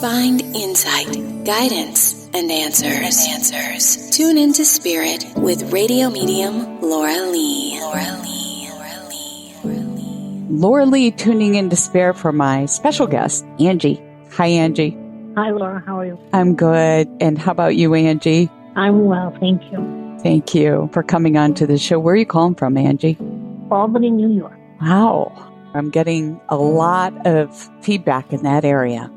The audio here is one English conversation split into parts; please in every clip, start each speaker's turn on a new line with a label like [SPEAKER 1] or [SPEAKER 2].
[SPEAKER 1] Find insight, guidance, and answers. Tune into Spirit with radio medium Laura Lee.
[SPEAKER 2] Laura Lee tuning into Spirit for my special guest, Angie. Hi, Angie.
[SPEAKER 3] Hi, Laura. How are you?
[SPEAKER 2] I'm good. And how about you, Angie?
[SPEAKER 3] I'm well, thank you.
[SPEAKER 2] Thank you for coming on to the show. Where are you calling from, Angie?
[SPEAKER 3] Albany, New York.
[SPEAKER 2] Wow. I'm getting a lot of feedback in that area.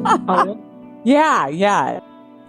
[SPEAKER 3] Oh,
[SPEAKER 2] Yeah.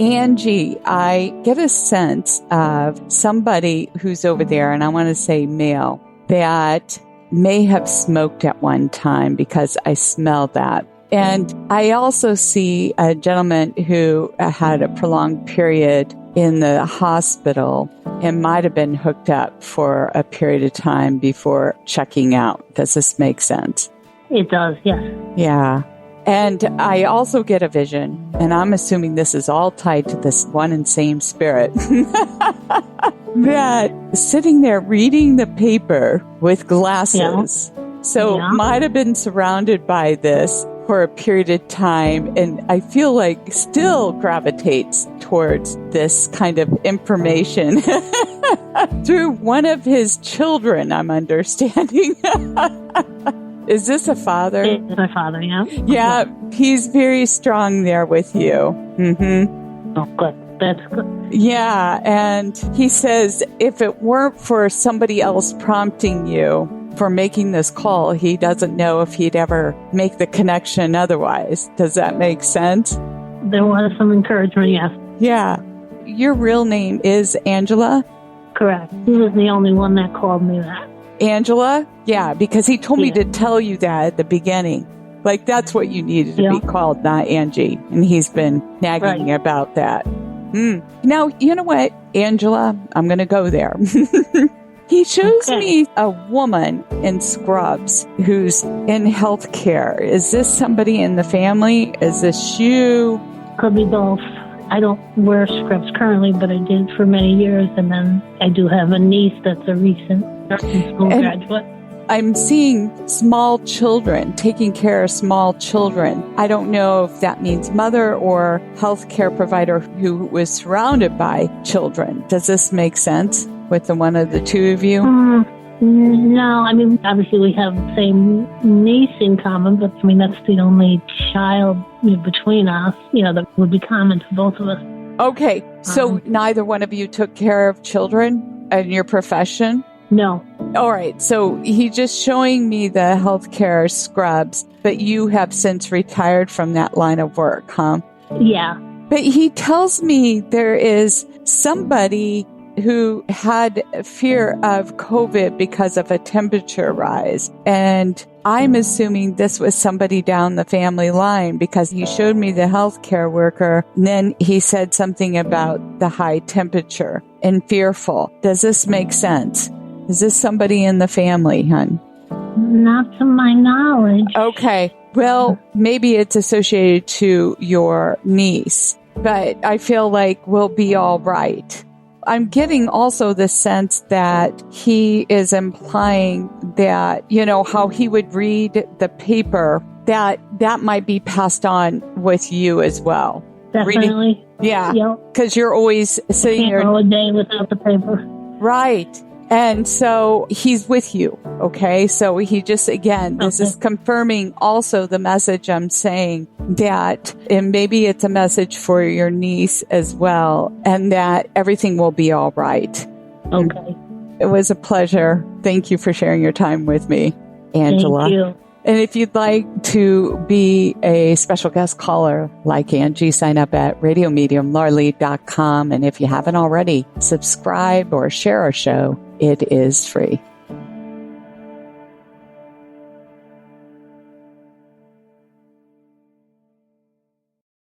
[SPEAKER 2] Angie, I get a sense of somebody who's over there, and I want to say male, that may have smoked at one time because I smell that. And I also see a gentleman who had a prolonged period in the hospital and might have been hooked up for a period of time before checking out. Does this make sense?
[SPEAKER 3] it does, yes.
[SPEAKER 2] Yeah. And I also get a vision, and I'm assuming this is all tied to this one and same spirit, that sitting there reading the paper with glasses. So might have been surrounded by this for a period of time, and I feel like still gravitates towards this kind of information through one of his children, I'm understanding. Is this a father?
[SPEAKER 3] It's my father, yeah.
[SPEAKER 2] Yeah, he's very strong there with you. Mm-hmm.
[SPEAKER 3] Oh, good. That's good.
[SPEAKER 2] Yeah, and he says if it weren't for somebody else prompting you for making this call, he doesn't know if he'd ever make the connection otherwise. Does that make sense?
[SPEAKER 3] There was some encouragement, yes.
[SPEAKER 2] Yeah. Your real name is Angela?
[SPEAKER 3] Correct. He was the only one that called me that.
[SPEAKER 2] Angela? Yeah, because he told me to tell you that at the beginning. Like, that's what you needed to be called, not Angie. And he's been nagging about that. Now, you know what, Angela? I'm going to go there. He shows me a woman in scrubs who's in healthcare. Is this somebody in the family? Is this you?
[SPEAKER 3] Could be both. I don't wear scrubs currently, but I did for many years. And then I do have a niece that's a recent nursing school graduate.
[SPEAKER 2] I'm seeing small children, taking care of small children. I don't know if that means mother or healthcare provider who was surrounded by children. Does this make sense with the one of the two of you?
[SPEAKER 3] No, I mean, obviously we have the same niece in common, but I mean, that's the only child between us, that would be common to both of us.
[SPEAKER 2] Okay, so neither one of you took care of children in your profession?
[SPEAKER 3] No.
[SPEAKER 2] All right, so he's just showing me the healthcare scrubs, but you have since retired from that line of work, huh?
[SPEAKER 3] Yeah.
[SPEAKER 2] But he tells me there is somebody who had fear of COVID because of a temperature rise. And I'm assuming this was somebody down the family line because he showed me the healthcare worker. And then he said something about the high temperature and fearful. Does this make sense? Is this somebody in the family, hon?
[SPEAKER 3] Not to my knowledge.
[SPEAKER 2] Okay. Well, maybe it's associated to your niece, but I feel like we'll be all right. I'm getting also the sense that he is implying that, how he would read the paper, that might be passed on with you as well.
[SPEAKER 3] Definitely.
[SPEAKER 2] Reading, yeah. Because you're always sitting there.
[SPEAKER 3] Can't go a day without the paper.
[SPEAKER 2] Right. And so he's with you, okay? So he just, again, this is confirming also the message I'm saying that, and maybe it's a message for your niece as well, and that everything will be all right.
[SPEAKER 3] Okay.
[SPEAKER 2] It was a pleasure. Thank you for sharing your time with me, Angela.
[SPEAKER 3] Thank you.
[SPEAKER 2] And if you'd like to be a special guest caller like Angie, sign up at radiomediumlauralee.com. And if you haven't already, subscribe or share our show. It is free.